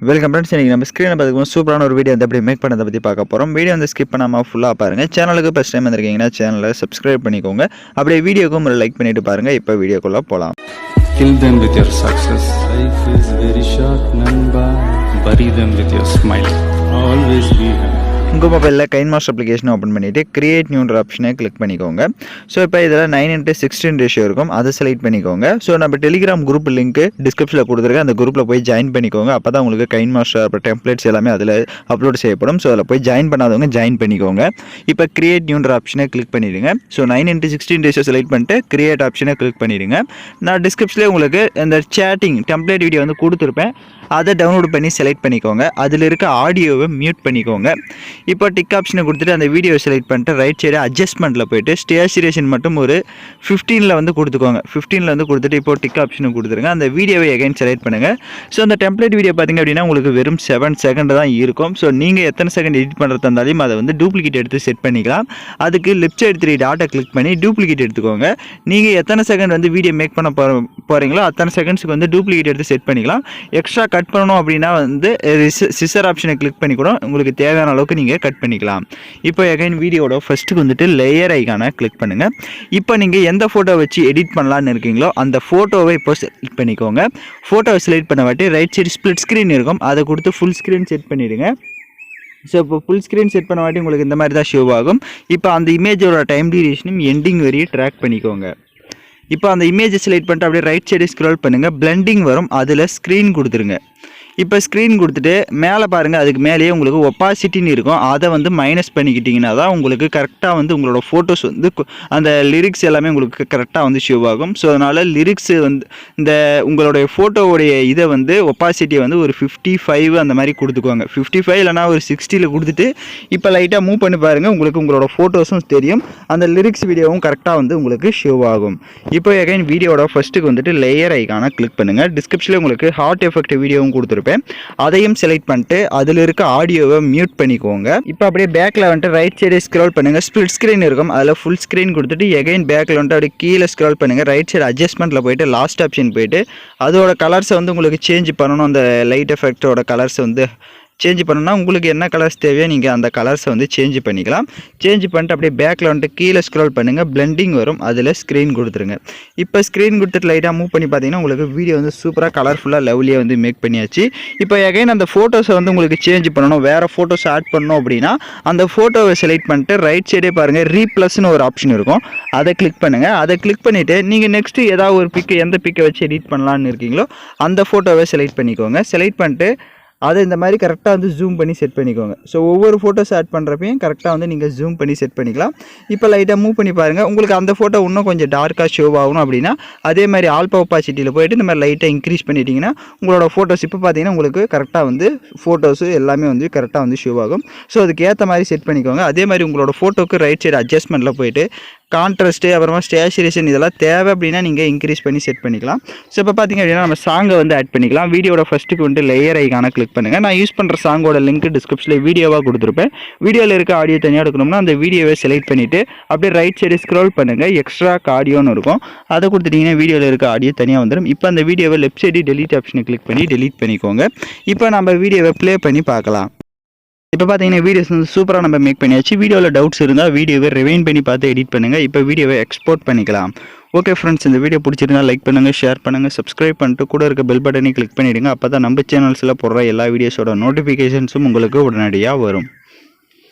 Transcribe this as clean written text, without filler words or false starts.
Welcome friends. இன்றைக்கி நம்ம ஸ்க்ரீனை பார்த்துக்கும் சூப்பரான ஒரு வீடியோ வந்து எப்படி மேக் பண்ணதை பற்றி பார்க்க போகிறோம். வீடியோ வந்து ஸ்கிப் பண்ணாமல் ஃபுல்லாக பாருங்கள். சேனலுக்கு ஃபஸ்ட் டைம் வந்திருக்கீங்கன்னா சேனலை சப்ஸ்கிரைப் பண்ணிக்கோங்க. அப்படியே வீடியோக்கும் ஒரு லைக் பண்ணிவிட்டு பாருங்கள். இப்போ வீடியோக்குள்ளே போகலாம். Kill them with your success. Life is very short, Namba. Bury them with your smile. Always be happy. உங்கள் மொபைலில் கைன்மாஸ்டர் அப்ளிகேஷனை ஓப்பன் பண்ணிவிட்டு கிரியேட் நியூன்ற ஆப்ஷனை கிளிக் பண்ணிக்கோங்க. ஸோ இப்போ இதில் 9:16 ரேஷியோ இருக்கும், அதை செலக்ட் பண்ணிக்கோங்க. ஸோ நம்ம டெலிகிராம் குரூப் லிங்க் டிஸ்கிரிப்ஷனில் கொடுத்துருக்கேன், அந்த குரூப்பில் போய் ஜாயின் பண்ணிக்கோங்க. அப்போ தான் உங்களுக்கு கைன்மாஸ்டர் அப்புறம் டெம்ப்ளேட்ஸ் எல்லாமே அதில் அப்லோட் செய்யப்படும். ஸோ அதில் போய் ஜாயின் பண்ணாதவங்க ஜாயின் பண்ணிக்கோங்க. இப்போ கிரியேட் நியூன்ற ஆப்ஷனை கிளிக் பண்ணிடுங்க. ஸோ 9:16 ரேஷியோ செலக்ட் பண்ணிட்டு கிரியேட் ஆப்ஷனை கிளிக் பண்ணிடுங்க. நான் டிஸ்கிரிப்ஷனில் உங்களுக்கு இந்த சேட்டிங் டெம்ப்ளேட் வீடியோ வந்து கொடுத்துருப்பேன், அதை டவுன்லோட் பண்ணி செலக்ட் பண்ணிக்கோங்க. அதில் இருக்க ஆடியோவை மியூட் பண்ணிக்கோங்க. இப்போ டிக் ஆப்ஷனை கொடுத்துட்டு அந்த வீடியோவை செலக்ட் பண்ணிட்டு ரைட் சைடு அட்ஜஸ்ட்மெண்ட்டில் போய்ட்டு ஸ்டேச்சுரேஷன் மட்டும் ஒரு 15 வந்து கொடுத்துக்கோங்க. 15 வந்து கொடுத்துட்டு இப்போ டிக் ஆப்ஷனை கொடுத்துருங்க. அந்த வீடியோவை எகைன் செலக்ட் பண்ணுங்கள். ஸோ அந்த டெம்ப்ளேட் வீடியோ பார்த்திங்க அப்படின்னா உங்களுக்கு வெறும் 7 செகண்ட் தான் இருக்கும். ஸோ நீங்கள் எத்தனை செகண்ட் எடிட் பண்ணுறது இருந்தாலும் அதை வந்து டூப்ளிகேட் எடுத்து செட் பண்ணிக்கலாம். அதுக்கு லெஃப்ட் சைடு 3 டாட்டை கிளிக் பண்ணி டூப்ளிகேட் எடுத்துக்கோங்க. நீங்கள் எத்தனை செகண்ட் வந்து வீடியோ மேக் பண்ண போகிறீங்களோ அத்தனை செகண்ட்ஸுக்கு வந்து டூப்ளிகேட் எடுத்து செட் பண்ணிக்கலாம். எக்ஸ்ட்ரா கட் பண்ணணும் அப்படின்னா வந்து சிசர் ஆப்ஷனை கிளிக் பண்ணி கூட உங்களுக்கு தேவையான அளவுக்கு நீங்கள் கட் பண்ணிக்கலாம். இப்போ எகைன் வீடியோட ஃபஸ்ட்டுக்கு வந்துட்டு லேயர் ஐக்கானை கிளிக் பண்ணுங்கள். இப்போ நீங்கள் எந்த ஃபோட்டோ வச்சு எடிட் பண்ணலான்னு இருக்கீங்களோ அந்த ஃபோட்டோவை இப்போ செலக்ட் பண்ணிக்கோங்க. ஃபோட்டோவை செலக்ட் பண்ண வாட்டி ரைட் சைடு ஸ்ப்ளிட் ஸ்க்ரீன் இருக்கும், அதை கொடுத்து ஃபுல் ஸ்க்ரீன் செட் பண்ணிவிடுங்க. ஸோ இப்போ ஃபுல் ஸ்க்ரீன் செட் பண்ண வாட்டி உங்களுக்கு இந்த மாதிரி தான் ஷோ ஆகும். இப்போ அந்த இமேஜோட டைம் டியூரேஷனும் எண்டிங் வரையும் ட்ராக் பண்ணிக்கோங்க. இப்போ அந்த இமேஜை செலக்ட் பண்ணிட்டு அப்படியே ரைட் சைடு ஸ்க்ரோல் பண்ணுங்கள், பிளெண்டிங் வரும், அதில் ஸ்க்ரீன் கொடுத்துருங்க. இப்போ ஸ்க்ரீன் கொடுத்துட்டு மேலே பாருங்கள், அதுக்கு மேலேயே உங்களுக்கு ஒப்பாசிட்டின்னு இருக்கும், அதை வந்து மைனஸ் பண்ணிக்கிட்டிங்கன்னா தான் உங்களுக்கு கரெக்டாக வந்து உங்களோட ஃபோட்டோஸ் வந்து அந்த லிரிக்ஸ் எல்லாமே உங்களுக்கு கரெக்டாக வந்து ஷோ ஆகும். ஸோ அதனால் லிரிக்ஸு வந்து இந்த உங்களுடைய ஃபோட்டோவுடைய இதை வந்து ஒப்பாசிட்டியை வந்து ஒரு 55 அந்த மாதிரி கொடுத்துக்குவாங்க. 55 இல்லைனா ஒரு 60 கொடுத்துட்டு இப்போ லைட்டாக மூவ் பண்ணி பாருங்கள், உங்களுக்கு உங்களோட ஃபோட்டோஸும் தெரியும், அந்த லிரிக்ஸ் வீடியோவும் கரெக்டாக வந்து உங்களுக்கு ஷோ ஆகும். இப்போ எகைன் வீடியோட ஃபஸ்ட்டுக்கு வந்துட்டு லேயர் ஐக்கான கிளிக் பண்ணுங்கள். டிஸ்கிரிப்ஷனில் உங்களுக்கு ஹார்ட் எஃபெக்ட் வீடியோவும் கொடுத்துருப்பேன், அதையும் செலக்ட் பண்ணிட்டு அதில் இருக்க ஆடியோவை மியூட் பண்ணிக்கோங்க. இப்போ அப்படியே பேக்கில் வந்துட்டு ரைட் சைடு ஸ்க்ரோல் பண்ணுங்கள், ஸ்ப்ளிட் ஸ்க்ரீன் இருக்கும், அதில் ஃபுல் ஸ்க்ரீன் கொடுத்துட்டு எகைன் பேக்கில் வந்துட்டு அப்படியே கீழே ஸ்க்ரோல் பண்ணுங்கள். ரைட் சைடு அட்ஜஸ்ட்மெண்ட்டில் போய்ட்டு லாஸ்ட் ஆப்ஷன் போய்ட்டு அதோட கலர்ஸை வந்து உங்களுக்கு சேஞ்ச் பண்ணணும். அந்த லைட் எஃபெக்டோட கலர்ஸை வந்து சேஞ்ச் பண்ணணும்னா உங்களுக்கு என்ன கலர்ஸ் தேவையோ நீங்கள் அந்த கலர்ஸை வந்து சேஞ்ச் பண்ணிக்கலாம். சேஞ்ச் பண்ணிட்டு அப்படியே பேக்கில் வந்துட்டு கீழே ஸ்க்ரோல் பண்ணுங்கள், பிளெண்டிங் வரும், அதில் ஸ்க்ரீன் கொடுத்துருங்க. இப்போ ஸ்க்ரீன் கொடுத்துட்டு லைட்டாக மூவ் பண்ணி பார்த்தீங்கன்னா உங்களுக்கு வீடியோ வந்து சூப்பராக கலர்ஃபுல்லாக லவ்லியாக வந்து மேக் பண்ணியாச்சு. இப்போ எகைன் அந்த ஃபோட்டோஸை வந்து உங்களுக்கு சேஞ்ச் பண்ணணும், வேறு ஃபோட்டோஸ் ஆட் பண்ணணும் அப்படின்னா அந்த ஃபோட்டோவை செலக்ட் பண்ணிட்டு ரைட் சைடே பாருங்கள் ரீப்ளஸ்னு ஒரு ஆப்ஷன் இருக்கும், அதை கிளிக் பண்ணுங்கள். அதை கிளிக் பண்ணிவிட்டு நீங்கள் நெக்ஸ்ட்டு ஏதாவது ஒரு எந்த பிக்கை வச்சு எடிட் பண்ணலான்னு இருக்கீங்களோ அந்த ஃபோட்டோவை செலக்ட் பண்ணிக்கோங்க. செலக்ட் பண்ணிட்டு அதை இந்த மாதிரி கரெக்டாக வந்து ஜூம் பண்ணி செட் பண்ணிக்கோங்க. ஸோ ஒவ்வொரு ஃபோட்டோஸ் ஆட் பண்ணுறப்பையும் கரெக்டாக வந்து நீங்கள் ஜூம் பண்ணி செட் பண்ணிக்கலாம். இப்போ லைட்டாக மூவ் பண்ணி பாருங்கள், உங்களுக்கு அந்த ஃபோட்டோ இன்னும் கொஞ்சம் டார்க்காக ஷோ ஆகணும் அப்படின்னா அதே மாதிரி ஆல்பா ஒப்பாசிட்டியில் போய்ட்டு இந்த மாதிரி லைட்டாக இன்க்ரீஸ் பண்ணிட்டீங்கன்னா உங்களோட ஃபோட்டோஸ் இப்போ பார்த்தீங்கன்னா உங்களுக்கு கரெக்டாக வந்து ஃபோட்டோஸு எல்லாமே வந்து கரெக்டாக வந்து ஷோ ஆகும். ஸோ அதுக்கு ஏற்ற மாதிரி செட் பண்ணிக்கோங்க. அதே மாதிரி உங்களோட ஃபோட்டோக்கு ரைட் சைடு அட்ஜஸ்ட்மெண்ட்டில் போய்ட்டு கான்ட்ராஸ்ட்டு அப்புறமா ஸ்டேச்சுரேஷன் இதெல்லாம் தேவை அப்படின்னா நீங்கள் இன்க்ரீஸ் பண்ணி செட் பண்ணிக்கலாம். ஸோ இப்போ பார்த்திங்க அப்படின்னா நம்ம சாங்கை வந்து ஆட் பண்ணிக்கலாம். வீடியோட ஃபஸ்ட்டுக்கு வந்து லேயர் ஐக்கான கிளிக் பண்ணுங்கள். நான் யூஸ் பண்ணுற சாங்கோட லிங்க் டிஸ்கிரிப்ஷனில் வீடியோவாக கொடுத்துருப்பேன். வீடியோவில் இருக்க ஆடியோ தனியாக எடுக்கணும்னா அந்த வீடியோவை செலக்ட் பண்ணிவிட்டு அப்படியே ரைட் சைடு ஸ்க்ரோல் பண்ணுங்கள், எக்ஸ்ட்ரா ஆடியோன்னு இருக்கும், அதை கொடுத்துட்டிங்கன்னா வீடியோவில் இருக்க ஆடியோ தனியாக வந்துடும். இப்போ அந்த வீடியோவை லெஃப்ட் சைடு டெலீட் ஆப்ஷனை கிளிக் பண்ணி டெலீட் பண்ணிக்கோங்க. இப்போ நம்ம வீடியோவை ப்ளே பண்ணி பார்க்கலாம். இப்போ பார்த்தீங்கன்னா வீடியோஸ் வந்து சூப்பராக நம்ம மேக் பண்ணியாச்சு. வீடியோவில் டவுட்ஸ் இருந்தால் வீடியோவை ரிவைண்ட் பண்ணி பார்த்து எடிட் பண்ணுங்கள். இப்போ வீடியோவை எக்ஸ்போர்ட் பண்ணிக்கலாம். ஓகே ஃப்ரெண்ட்ஸ், இந்த வீடியோ பிடிச்சிருந்தா லைக் பண்ணுங்கள், ஷேர் பண்ணுங்கள், சப்ஸ்கிரைப் பண்ணிட்டு கூட இருக்க பெல் பட்டனை கிளிக் பண்ணிவிடுங்க. அப்போ தான் நம்ம சேனல்ஸில் போடுற எல்லா வீடியோஸோட நோட்டிஃபிகேஷன்ஸும் உங்களுக்கு உடனடியாக வரும்.